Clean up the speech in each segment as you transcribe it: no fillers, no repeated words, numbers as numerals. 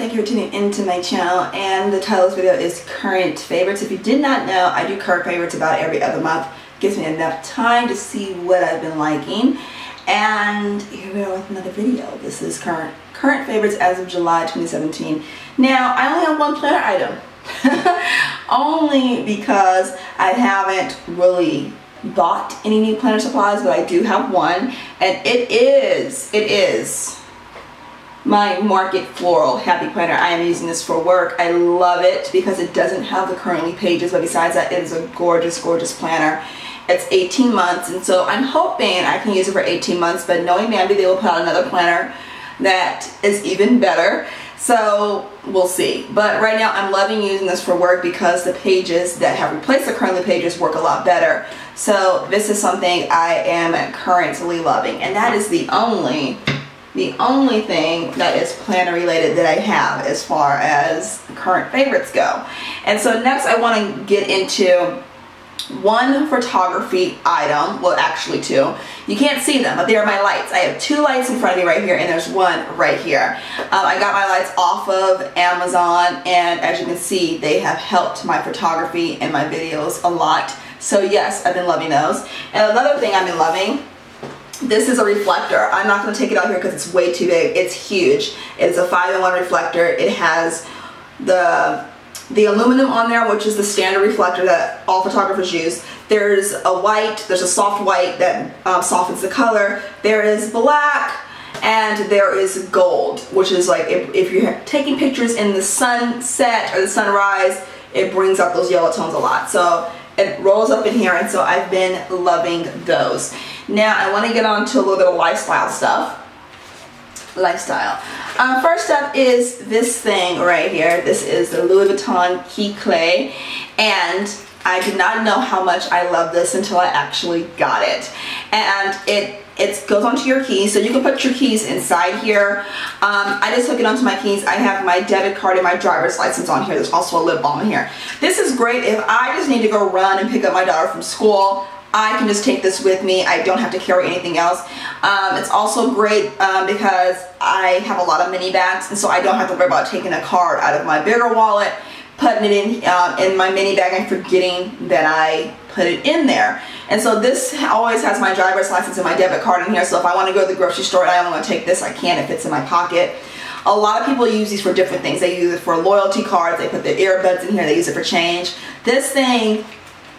thank you for tuning into my channel, and the title of this video is Current Favorites. If you did not know, I do current favorites about every other month. Gives me enough time to see what I've been liking. And here we are with another video. This is current favorites as of July 2017. Now, I only have one planner item. Only because I haven't really bought any new planner supplies, but I do have one, and it is my Market Floral Happy Planner. I am using this for work. I love it because it doesn't have the currently pages, but besides that, it is a gorgeous planner. It's 18 months, and so I'm hoping I can use it for 18 months, but knowing maybe they will put out another planner that is even better. So we'll see. But right now I'm loving using this for work because the pages that have replaced the currently pages work a lot better. So this is something I am currently loving, and that is the only thing that is planner related that I have as far as current favorites go. And so next I want to get into one photography item, well actually two. You can't see them, but they are my lights. I have two lights in front of me right here, and there's one right here. I got my lights off of Amazon, and as you can see, they have helped my photography and my videos a lot. So yes, I've been loving those. And another thing I've been loving, this is a reflector. I'm not going to take it out here because it's way too big. It's huge. It's a 5-in-1 reflector. It has the aluminum on there, which is the standard reflector that all photographers use. There's a white, there's a soft white that softens the color. There is black, and there is gold, which is like if you're taking pictures in the sunset or the sunrise, it brings up those yellow tones a lot. So it rolls up in here, and so I've been loving those. Now I want to get on to a little bit of lifestyle stuff. First up is this thing right here. This is the Louis Vuitton Key Clay, and I did not know how much I love this until I actually got it. And it goes onto your keys, so you can put your keys inside here. I just hook it onto my keys. I have my debit card and my driver's license on here. There's also a lip balm in here. This is great if I just need to go run and pick up my daughter from school. I can just take this with me. I don't have to carry anything else. It's also great because I have a lot of mini bags, and so I don't have to worry about taking a card out of my bigger wallet, putting it in my mini bag, and forgetting that I put it in there. And so this always has my driver's license and my debit card in here, so if I want to go to the grocery store and I want to take this, I can. It fits in my pocket. A lot of people use these for different things. They use it for loyalty cards, they put their earbuds in here, they use it for change. This thing,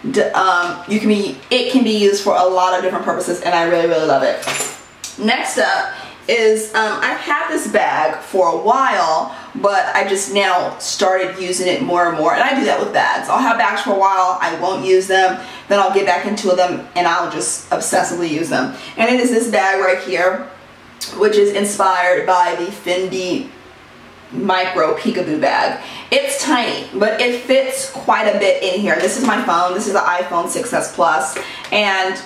it can be used for a lot of different purposes, and I really love it. Next up is I've had this bag for a while, but I just now started using it more and more, and I do that with bags. I'll have bags for a while, I won't use them, then I'll get back into them and I'll just obsessively use them. And it is this bag right here, which is inspired by the Fendi micro peekaboo bag. It's tiny, but it fits quite a bit in here. This is my phone. This is the iPhone 6s Plus, and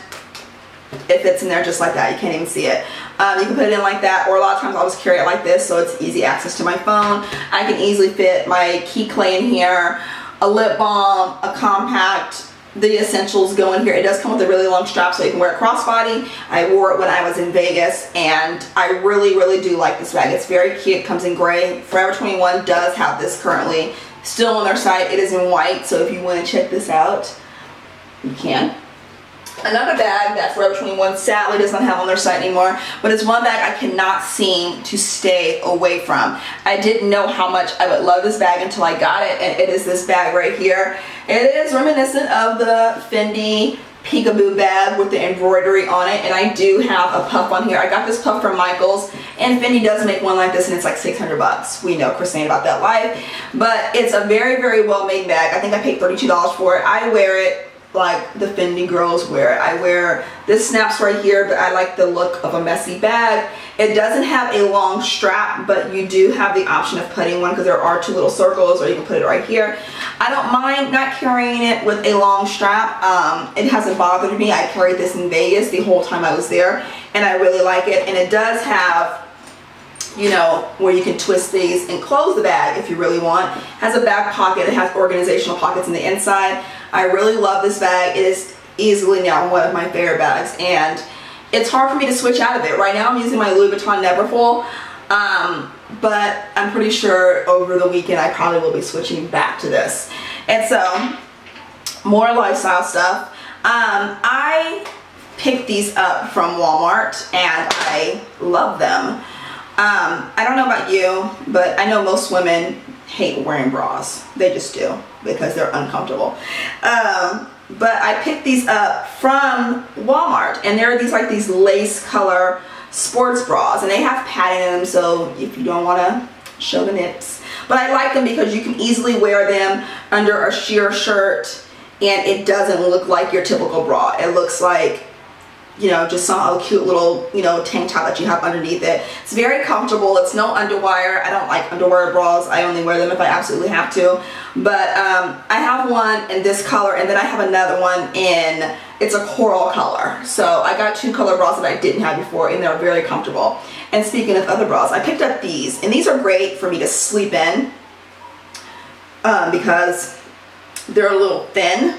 it fits in there just like that. You can't even see it. You can put it in like that, or a lot of times I'll just carry it like this, so it's easy access to my phone. I can easily fit my key clay in here, a lip balm, a compact. The essentials go in here. It does come with a really long strap, so you can wear it crossbody. I wore it when I was in Vegas, and I really do like this bag. It's very cute. It comes in gray. Forever 21 does have this currently still on their site. It is in white, so if you want to check this out, you can. Another bag that Forever 21 sadly does not have on their site anymore, but it's one bag I cannot seem to stay away from. I didn't know how much I would love this bag until I got it, and it is this bag right here. It is reminiscent of the Fendi peekaboo bag with the embroidery on it, and I do have a puff on here. I got this puff from Michaels, and Fendi does make one like this, and it's like 600 bucks. We know Kristen about that life, but it's a very well made bag. I think I paid $32 for it. I wear it like the Fendi girls wear it. I wear this snaps right here, but I like the look of a messy bag. It doesn't have a long strap, but you do have the option of putting one because there are two little circles, or you can put it right here. I don't mind not carrying it with a long strap. It hasn't bothered me. I carried this in Vegas the whole time I was there, and I really like it. And it does have, you know, where you can twist these and close the bag if you really want. It has a back pocket. It has organizational pockets in the inside. I really love this bag. It is easily now one of my favorite bags, and it's hard for me to switch out of it. Right now I'm using my Louis Vuitton Neverfull. but I'm pretty sure over the weekend I probably will be switching back to this. And so, more lifestyle stuff. I picked these up from Walmart and I love them. I don't know about you, but I know most women hate wearing bras. They just do, because they're uncomfortable. But I picked these up from Walmart, and there are these lace color sports bras, and they have padding in them, so if you don't want to show the nips. But I like them because you can easily wear them under a sheer shirt, and it doesn't look like your typical bra. It looks like, you know, just some cute little, you know, tank top that you have underneath it. It's very comfortable. It's no underwire. I don't like underwire bras. I only wear them if I absolutely have to. But I have one in this color, and then I have another one in, it's a coral color. So I got two color bras that I didn't have before, and they're very comfortable. And speaking of other bras, I picked up these, and these are great for me to sleep in because they're a little thin.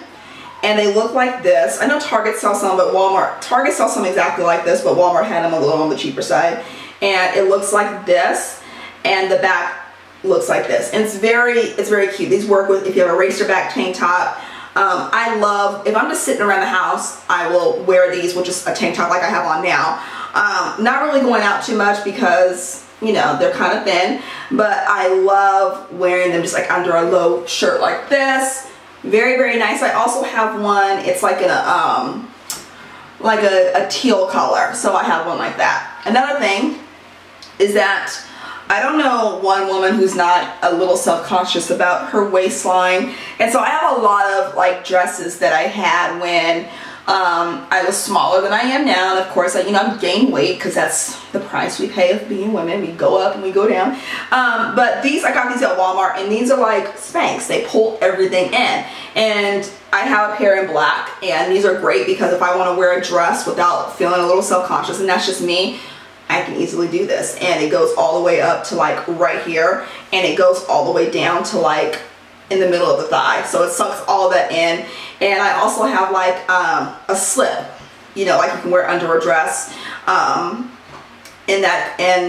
And they look like this. I know Target sells some, but Target sells some exactly like this, but Walmart had them a little on the cheaper side. And it looks like this, and the back looks like this. And it's very cute. These work with, if you have a racer back tank top. I love, if I'm just sitting around the house, I will wear these with just a tank top like I have on now. Not really going out too much because, you know, they're kind of thin, but I love wearing them just like under a low shirt like this. Very nice. I also have one, it's like in a teal color, so I have one like that. Another thing is that I don't know one woman who's not a little self-conscious about her waistline. And so I have a lot of like dresses that I had when I was smaller than I am now, and of course, you know, I've gained weight because that's the price we pay of being women. We go up and we go down. But these, I got these at Walmart, and these are like Spanx. They pull everything in, and I have a pair in black, and these are great because if I want to wear a dress without feeling a little self-conscious, and that's just me, I can easily do this. And it goes all the way up to like right here, and it goes all the way down to like in the middle of the thigh, so it sucks all that in. And I also have like a slip, you know, like you can wear under a dress, in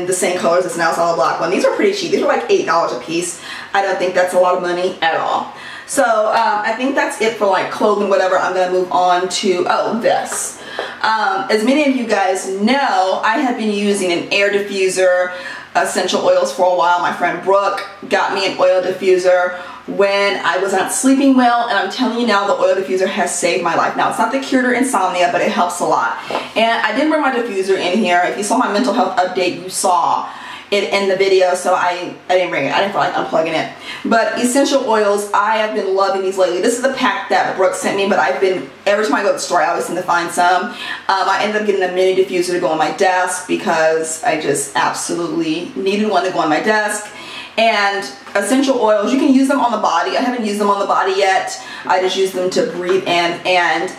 the same colors as now, solid black one. These are pretty cheap. These are like $8 a piece. I don't think that's a lot of money at all. So I think that's it for like clothing, whatever. I'm gonna move on to, this. As many of you guys know, I have been using an air diffuser essential oils for a while. My friend Brooke got me an oil diffuser when I was not sleeping well, and I'm telling you now, the oil diffuser has saved my life. Now, it's not the cure to insomnia, but it helps a lot. And I didn't bring my diffuser in here. If you saw my mental health update, you saw it in the video, so I didn't bring it. I didn't feel like unplugging it. But essential oils, I have been loving these lately. This is the pack that Brooke sent me, but every time I go to the store, I always seem to find some. I ended up getting a mini diffuser to go on my desk because I just absolutely needed one to go on my desk. And essential oils, you can use them on the body. I haven't used them on the body yet. I just use them to breathe in, and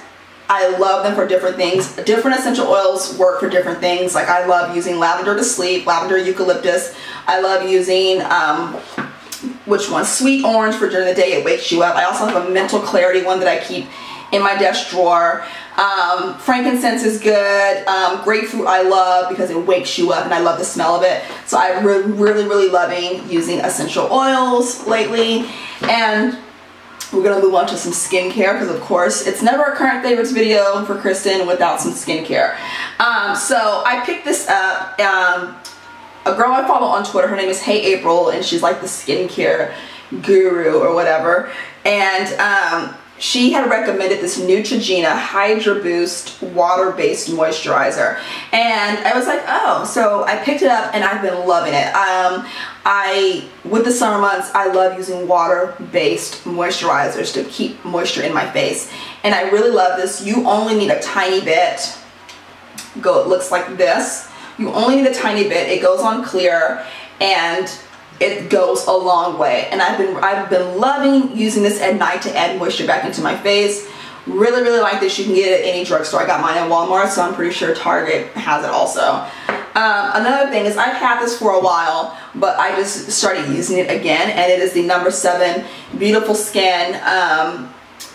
I love them for different things. Different essential oils work for different things. Like I love using lavender to sleep, lavender eucalyptus. I love using, which one? Sweet orange for during the day, it wakes you up. I also have a mental clarity one that I keep in my desk drawer. Frankincense is good. Grapefruit I love because it wakes you up and I love the smell of it. So I'm really loving using essential oils lately. And we're gonna move on to some skincare because of course it's never a current favorites video for Kristen without some skincare. So I picked this up. A girl I follow on Twitter, her name is Hey April, and she's like the skincare guru or whatever. And she had recommended this Neutrogena Hydra Boost water-based moisturizer, and I was like, oh, so I picked it up and I've been loving it. With the summer months, I love using water-based moisturizers to keep moisture in my face, and I really love this. You only need a tiny bit. It looks like this. You only need a tiny bit. It goes on clear, and it goes a long way. And I've been loving using this at night to add moisture back into my face. Really like this. You can get it at any drugstore. I got mine at Walmart, so I'm pretty sure Target has it also. Another thing is I've had this for a while, but I just started using it again, and it is the No. 7 Beautiful Skin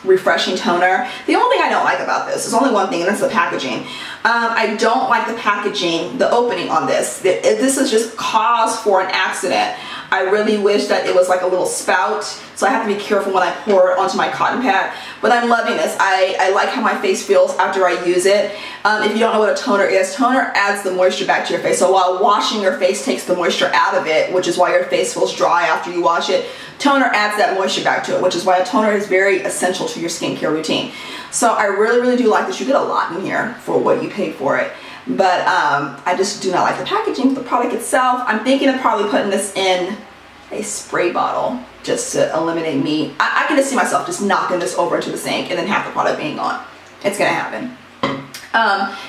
refreshing toner. The only thing I don't like about this is only one thing, and that's the packaging. I don't like the packaging, the opening on this. This is just cause for an accident. I really wish that it was like a little spout, so I have to be careful when I pour it onto my cotton pad. But I'm loving this. I like how my face feels after I use it. If you don't know what a toner is, toner adds the moisture back to your face. So while washing your face takes the moisture out of it, which is why your face feels dry after you wash it, toner adds that moisture back to it, which is why a toner is very essential to your skincare routine. So I really, really do like this. You get a lot in here for what you paid for it. But I just do not like the packaging, the product itself. I'm thinking of probably putting this in a spray bottle just to eliminate me. I can just see myself just knocking this over into the sink and then half the product being gone. It's gonna happen.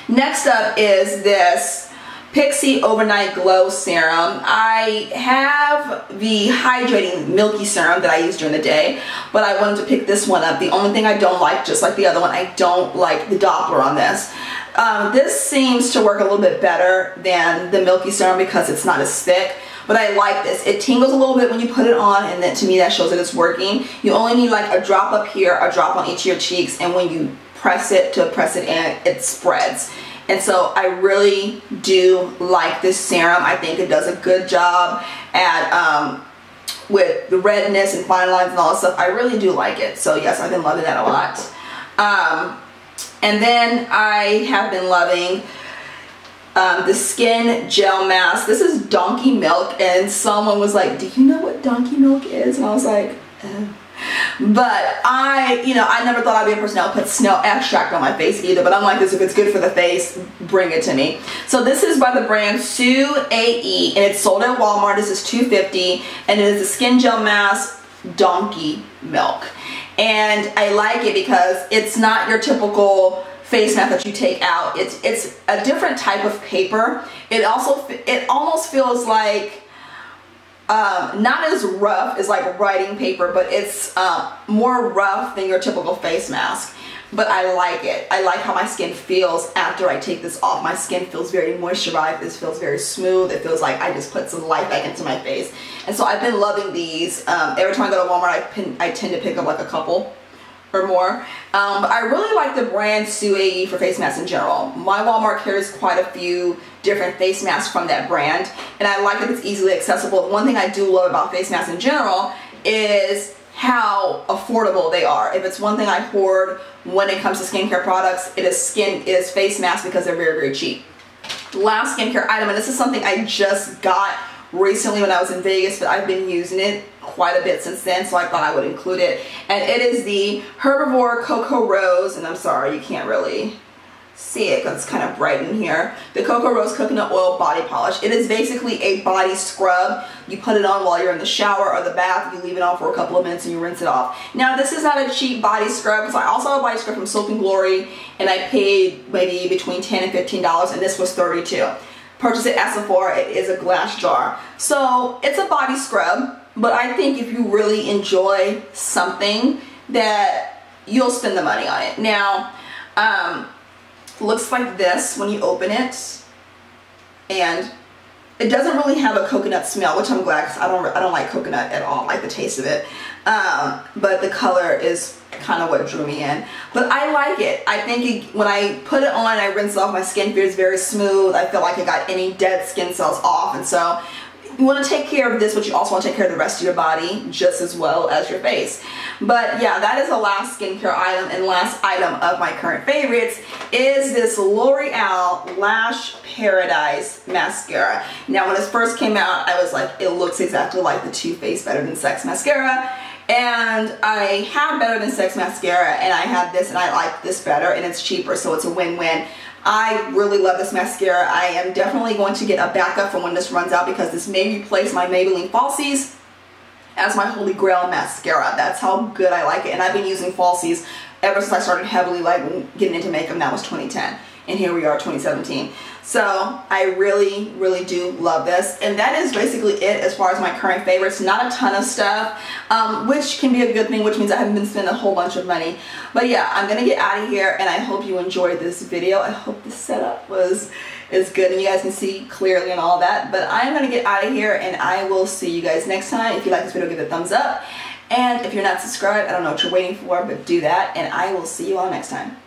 Next up is this Pixie Overnight Glow Serum. I have the hydrating milky serum that I use during the day, but I wanted to pick this one up. The only thing I don't like, just like the other one, I don't like the Doppler on this. This seems to work a little bit better than the milky serum because it's not as thick, but I like this. It tingles a little bit when you put it on, and then to me that shows that it's working. You only need like a drop up here, a drop on each of your cheeks, and when you press it in, it spreads. And so I really do like this serum. I think it does a good job at with the redness and fine lines and all that stuff. I really do like it. So yes, I've been loving that a lot. And then I have been loving the Skin Gel Mask. This is donkey milk, and someone was like, do you know what donkey milk is? And I was like, but I never thought I'd be a person that would put snail extract on my face either, but I'm like this, if it's good for the face, bring it to me. So this is by the brand Sue AE, and it's sold at Walmart. This is $2.50, and it is the Skin Gel Mask Donkey Milk. And I like it because it's not your typical face mask that you take out. It's a different type of paper. It almost feels like not as rough as like writing paper, but it's more rough than your typical face mask. But I like it. I like how my skin feels after I take this off. My skin feels very moisturized. This feels very smooth. It feels like I just put some life back into my face. And so I've been loving these. Every time I go to Walmart, I tend to pick up like a couple or more. But I really like the brand Sue AE for face masks in general. My Walmart carries quite a few different face masks from that brand, and I like that it's easily accessible. The one thing I do love about face masks in general is how affordable they are. If it's one thing I hoard when it comes to skincare products, it is face masks, because they're very, very cheap. Last skincare item, and this is something I just got recently when I was in Vegas, but I've been using it quite a bit since then, so I thought I would include it. And it is the Herbivore Cocoa Rose, and I'm sorry you can't really see it because it's kind of bright in here. The Cocoa Rose Coconut Oil Body Polish. It is basically a body scrub. You put it on while you're in the shower or the bath. You leave it on for a couple of minutes and you rinse it off. Now this is not a cheap body scrub, because I also have a body scrub from Soap and Glory, and I paid maybe between $10 and $15, and this was $32. Purchase it at Sephora. It is a glass jar. So it's a body scrub, but I think if you really enjoy something, that you'll spend the money on it. Now, looks like this when you open it, and it doesn't really have a coconut smell, which I'm glad, because I don't like coconut at all. I like the taste of it, but the color is kind of what drew me in. But I like it. I think when I put it on and I rinse it off, my skin feels very smooth. I feel like I got any dead skin cells off, and so you want to take care of this, but you also want to take care of the rest of your body just as well as your face. But yeah, that is the last skincare item, and last item of my current favorites is this L'Oreal Lash Paradise Mascara. Now when this first came out, I was like, it looks exactly like the Too Faced Better Than Sex Mascara. And I have Better Than Sex Mascara, and I have this, and I like this better, and it's cheaper, so it's a win-win. I really love this mascara. I am definitely going to get a backup for when this runs out, because this may replace my Maybelline Falsies as my holy grail mascara. That's how good I like it. And I've been using Falsies ever since I started heavily getting into makeup, and that was 2010. And here we are, 2017. So I really, really do love this. And that is basically it as far as my current favorites. Not a ton of stuff, which can be a good thing, which means I haven't been spending a whole bunch of money. But yeah, I'm going to get out of here, and I hope you enjoyed this video. I hope the setup is good and you guys can see clearly and all that. But I'm going to get out of here, and I will see you guys next time. If you like this video, give it a thumbs up. And if you're not subscribed, I don't know what you're waiting for, but do that, and I will see you all next time.